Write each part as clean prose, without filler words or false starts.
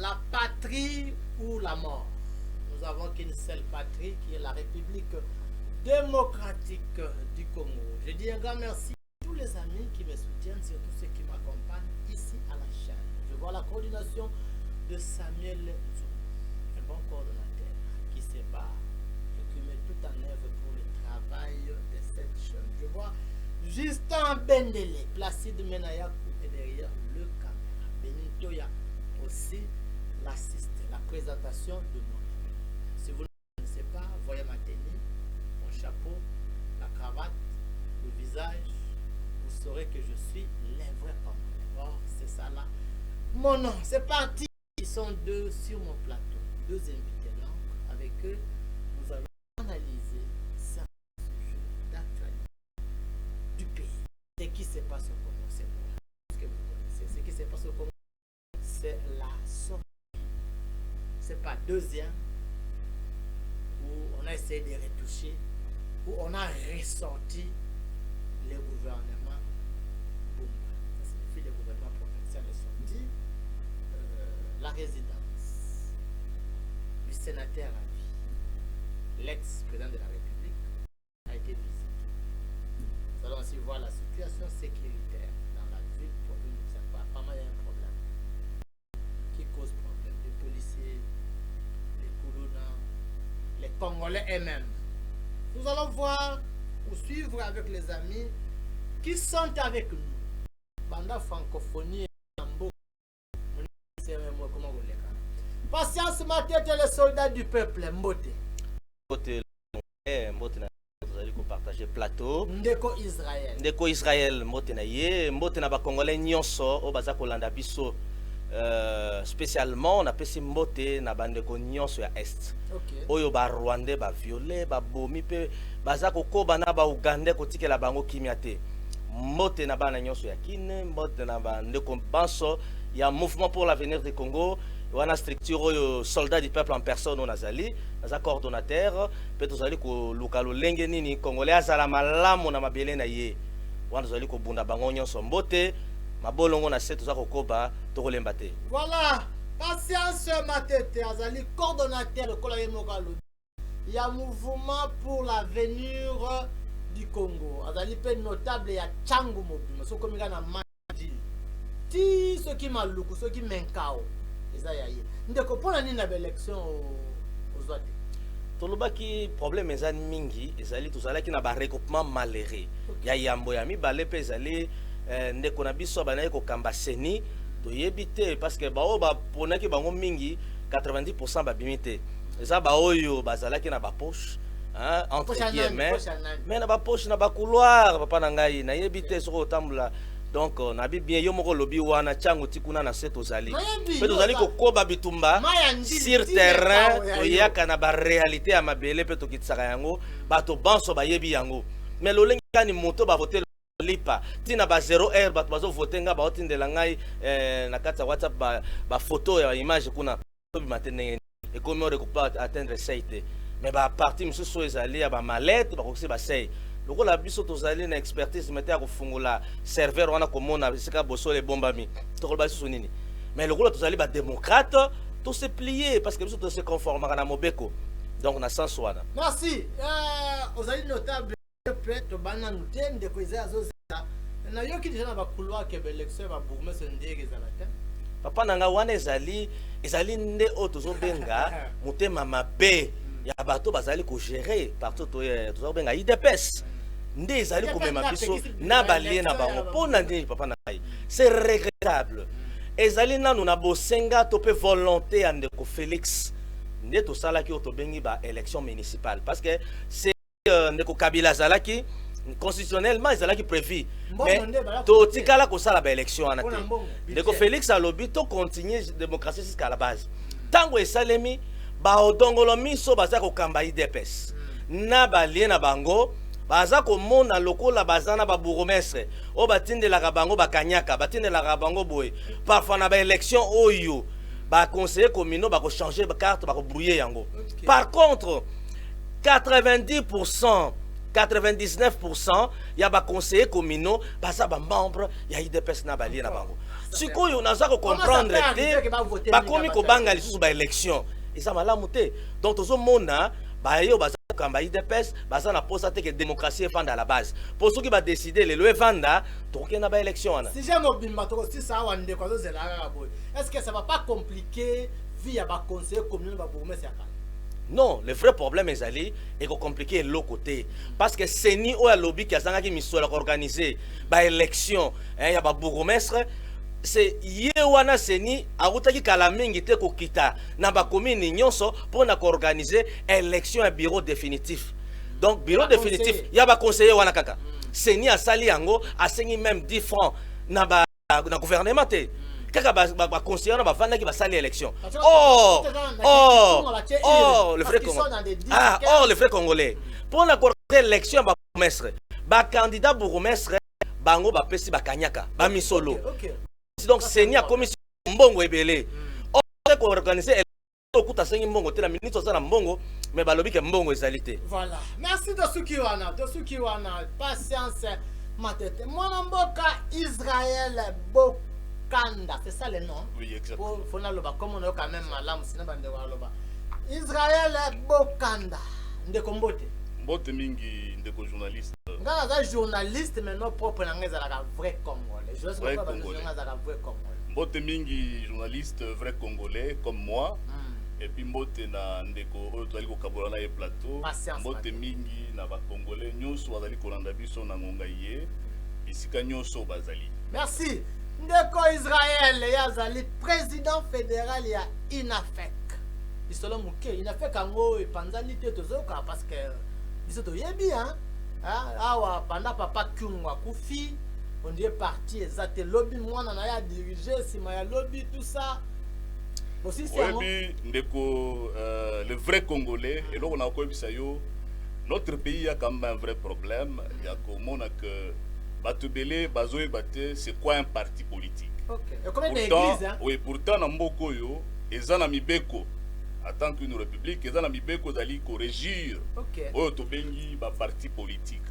la patrie ou la mort. Nous avons qu'une seule patrie qui est la République démocratique du Congo. Je dis un grand merci à tous les amis qui me soutiennent, surtout ceux qui m'accompagnent ici à la chaîne. Je vois la coordination de Samuel Zou, un bon coordonnateur qui se bat et qui met tout en œuvre pour le travail de cette chaîne. Je vois Justin Bendele, Placide Menayakou et derrière le caméra. Benitoya aussi l'assiste, la présentation de mon ami. Si vous ne connaissez pas, voyez ma tenue, mon chapeau, la cravate, le visage, vous saurez que je suis les vrais Congolais. Oh, c'est ça là. Mon nom, c'est parti. Ils sont deux sur mon plateau, deux invités donc. Avec eux, nous allons analyser certains sujets d'actualité du pays. Ce qui se passe au Congo, c'est ce que vous connaissez. Ce qui se passe au Congo, c'est la sortie. C'est pas deuxième où on a essayé de retoucher, où on a ressorti le gouvernement Bumba. Ça signifie le gouvernement provincial est sorti. La résidence du sénateur à vie, l'ex-président de la République, a été visitée. Nous allons aussi voir la situation sécuritaire dans la ville provinciale. Apparemment, il y a un problème. Qui cause problème? Les policiers, les Koulouna, les Congolais eux-mêmes. Nous allons voir ou suivre avec les amis qui sont avec nous. Banda francophonie et Ambo. Patience ma tête, les soldats du peuple, Mbote. Mbote na tozali ko partager plateau. Ndeko Israël. Ndeko Israël mbote na ye, mbote na ba Congolais nyonso o baza kolanda biso. Spécialement on appelle ça mbote na bandeko nyonso ya est. Okay. Oyo ba Rwandais ba violé ba bomi pe baza kokoba na ba Ugandais kotikela bango kimia te. Mbote na bana nyonso ya kine, mbote na bandeko banso ya mouvement pour l'avenir du Congo. Wana structure oyo soldat du peuple en personne on azali, naza coordonnateur, pe tozali ko lukalo lenge nini Congolais azala malamu na mabele na ye. Wana tozali ko bunda bango nyonso mbote, mabolongo na se tozako koba tokolemba te. Voilà, patience matete azali coordonnateur de Kolaye Mokalo. Il y a mouvement pour l'avenir du Congo. Azali pe notable ya Changu Mobima, so kominga na Mandil. Ti ceux qui maluku, ceux qui menkao. Ndeko pona nini na élection aux Ouaté. Tolobaki problème ezali mingi, ezali tozalaki na ba regroupement malheureux. Ya yambo ya mibale pe ezali ndeko na biso banaye ko kamba seni toyebi te parce que bao ba ponaki bango mingi 90% babimi te. Eza ba oyo bazalaki na ba poche, hein, entre guillemets. Mais na ba poche na ba couloir papa na ngai na yebi te soko tambula. Donc na bi bien yo moko lobi wana chango tikuna na seto zali. Pe tozali ko koba bitumba sur terrain oyaka na ba réalité ya mabele pe tokitsaka yango bato banso ba yebi yango. Mais lolengi kani moto ba voter lipa tina ba 0R bato bazo voter nga ba otindela ngai na kata WhatsApp ba photo ya image kuna tobi matene et comme on récupère atteindre seite. Mais ba parti misusu ezali ya ba mallette ba kokse ba sei. Loko la biso tozali na expertise mete ya kofungola serveur wana komona sika boso le bombami tokoloba biso nini mais loko tozali ba démocrate tout se plier parce que biso to se conforme na mobeko donc na sens wana. Merci ozali notable peut bana nute ndeko izaya zozela na yoki déjà na ba couloir ke élection ba bourgmestre ndege zalata papa nanga wana ezali nde o tozo benga mutema mabe ya bato bazali ko gérer partout tozo benga IDPS nde ezali ko mema biso na balie na bango pona ndeni papa na ngai c'est regrettable ezali nanu na bosenga to pe volonté ya ndeko Félix nde to sala ki to bengi ba élection municipale parce que c'est ndeko Kabila zalaki constitutionnellement ezalaki prévu mais to tikala ko sala ba élection ana te ndeko Félix alobi to continuer démocratie jusqu'à la base tango esalemi ba odongolo miso baza ko kamba IDPS na balie na bango baza ko mona lokola bazana ba bourgmestre o batindelaka bango bakanyaka batindelaka bango boye parfois na ba élection oyo ba conseiller communaux ba ko changer ba carte ba ko brouiller yango. Par contre 90% 99% ya ba conseiller communaux baza ba membre ya IDPS na balie na bango sikoyo naza ko comprendre te bakomi kobanga lisusu ba élection eza malamu te donc tozomona bayo baza kamba IDPS baza na posa te que démocratie efanda à la base pour ceux qui va décider le evanda tokena ba élection wana si jamais obimba to si ça wande ko zela ka boy est-ce que ça va pas compliquer vie ya ba conseiller communal ba bourgmestre ya non, le vrai problème est allé et compliqué de l'autre côté. Parce que c'est ni au lobby qui a organisé ba élection, il y a ba bourgmestre, c'est yewana seni autaki kalamingi te kokita na ba commune nyonso pour na organiser élection et bureau définitif. Donc bureau définitif, il y a ba conseiller wana kaka. Seni asali yango asengi même 10 francs na ba na gouvernement te. Kaka ba conseiller na ba vanda ki ba sali élection. Oh le vrai congolais. Le vrai congolais. Pour na organiser élection ba bourgmestre, ba candidat bourgmestre bango ba pesi ba kanyaka, ba misolo. Donc c'est a commission mbongo ebele. On ko organiser élection kuta sengi mbongo te na ministre za na mbongo mais ba lobi ke mbongo ezalité. Voilà. Merci de Sukiwana. Patience matete. Mon mboka Israël Bokanda, c'est ça le nom? Oui, exactement. Faut na loba comme on est quand même malam sinon bande wa loba. Israël Bokanda. Ndeko mbote. Mbote mingi ndeko journaliste. Nga za journaliste mais non propre na ngeza la vrai congolais. Je sais pas congolais. Nga za vrai congolais. Mbote mingi journaliste vrai congolais comme moi. Et puis mbote na ndeko oyo twali ko kabola na e plateau. Mbote mingi na ba congolais nyonso bazali kolanda biso na ngonga ye. Isika nyonso bazali. Merci. Ndeko Israël yazali président fédéral ya INAFEC. Isolo muke INAFEC ango epanzani te tozoka parce que biso to yebi hein. Awa panda papa Kyungwa kufi on est parti exacte lobby mwana na ya diriger sima ya lobby tout ça. Aussi c'est oui, ndeko le vrai congolais et là on a koyebisa yo notre pays a quand même un vrai problème il y a comment que Batubele, Bazoé Baté, c'est quoi un parti politique? Ok. Et combien d'églises hein? Oui, pourtant, dans Mboko, ils ont Beko, en tant qu'une république, ils ont Beko d'aller corriger un parti politique.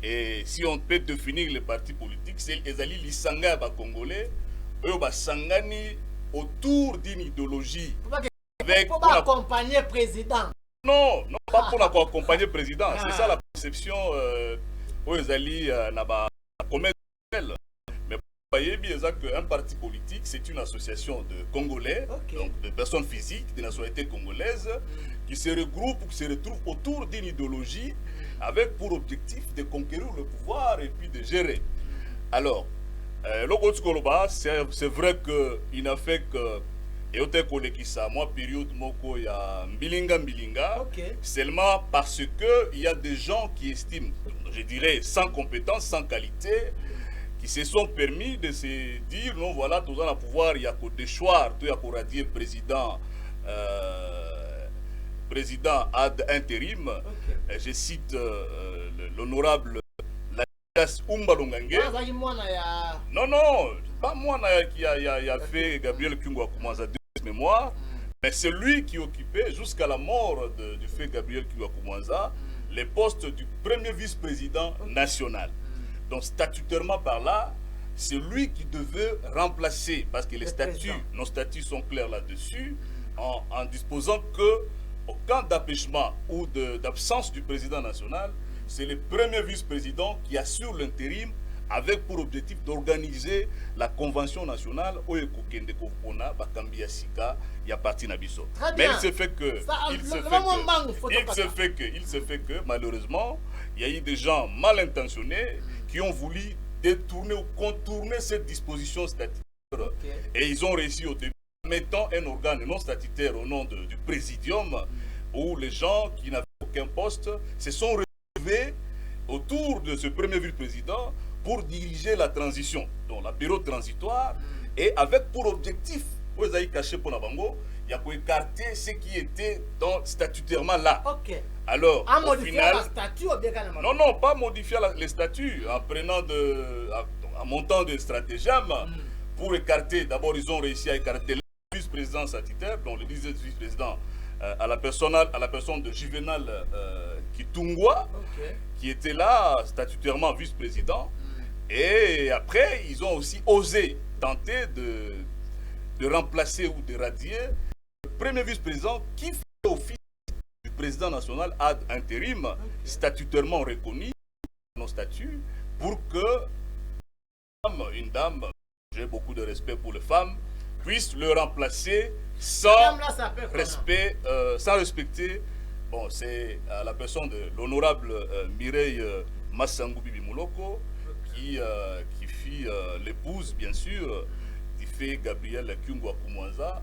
Et si on peut définir les partis politiques, c'est les alliés Lissanga Congolais, eux Sangani autour d'une idéologie. Pour pas accompagner le président. Non, pas pour accompagner le président. C'est ça la conception. Les alliés mais voyez bien qu'un parti politique c'est une association de Congolais, donc de personnes physiques de nationalité congolaise qui se regroupent, qui se retrouvent autour d'une idéologie avec pour objectif de conquérir le pouvoir et puis de gérer. Alors, c'est vrai qu'il n'a fait que et au moi période moko ya mbilinga seulement parce que il y a des gens qui estiment, je dirais sans compétence, sans qualité, qui se sont permis de se dire non voilà tout ça le pouvoir il y a que des choix tout il y a pour dire président président ad intérim. Je cite l'honorable Umbalongange. Non, pas moi qui a fait Gabriel Kyungwa Koumanza de mémoire, mais c'est lui qui occupait jusqu'à la mort du fait Gabriel Kyungwa Koumanza les postes du premier vice-président national. Donc statutairement par là, c'est lui qui devait remplacer, parce que les statuts, nos statuts sont clairs là-dessus, en disposant que au cas d'empêchement ou d'absence du président national, c'est le premier vice-président qui assure l'intérim avec pour objectif d'organiser la convention nationale où il se fait que malheureusement il y a eu des gens mal intentionnés qui ont voulu détourner ou contourner cette disposition statutaire et ils ont réussi au début en mettant un organe non statutaire au nom du présidium où les gens qui n'avaient aucun poste se sont retrouvés autour de ce premier vice-président pour diriger la transition, donc la période transitoire, et avec pour objectif, vous avez caché pour Nabango, il y a pour écarter ce qui était statutairement là. Alors, au final, non, pas modifier les statuts en prenant en montant des stratagèmes pour écarter. D'abord, ils ont réussi à écarter le vice-président statutaire, donc le vice-président à la personne de Juvenal Kitungwa, qui était là statutairement vice-président. Et après, ils ont aussi osé tenter de remplacer ou de radier le premier vice-président qui fait office du président national ad intérim, statutairement reconnu dans nos statuts, pour que une dame, j'ai beaucoup de respect pour les femmes, puisse le remplacer sans respect, sans respecter. Bon, c'est la personne de l'honorable Mireille Massangou Bibi Mouloko qui fut l'épouse, bien sûr, du fait Gabriel Kyungwa Kumwanza,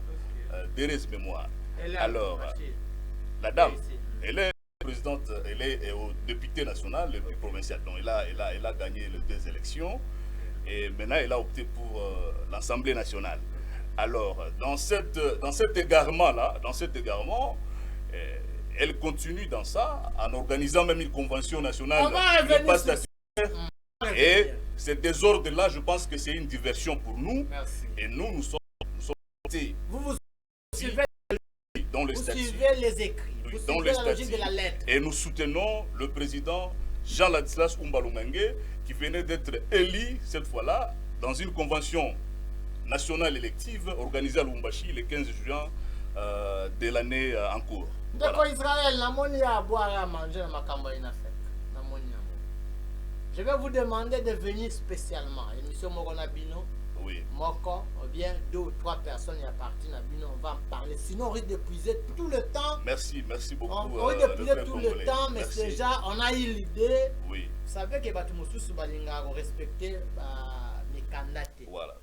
d'heureuse mémoire. Alors, la dame, elle est présidente, elle est députée nationale, puis provinciale. Donc, elle a gagné les 2 élections. Et maintenant, elle a opté pour l'Assemblée nationale. Alors, dans cet égarement-là, elle continue dans ça, en organisant même une convention nationale de pas statutaire. Et ce désordre-là, je pense que c'est une diversion pour nous. Merci. Et nous sommes vous suivez, dans les vous statuts. suivez les écrits, Oui, vous dans suivez les la logique statuts. de la lettre. Et nous soutenons le président Jean-Ladislas Umbalungange, qui venait d'être élu cette fois-là dans une convention nationale élective organisée à Lubumbashi le 15 juin de l'année en cours. D'accord, Israël, namoni à boire et à manger dans ma campagne. Je vais vous demander de venir spécialement. Émission Moronabino, Oui. Moko, ou bien 2 ou 3 personnes y à partir Nabino, on va en parler. Sinon, on risque d'épuiser tout le temps. Merci beaucoup. On risque d'épuiser tout le Congolais. temps, mais Merci. déjà, on a eu l'idée. Oui, Vous savez que Batumusu Balinga respecter mes candidates. voilà.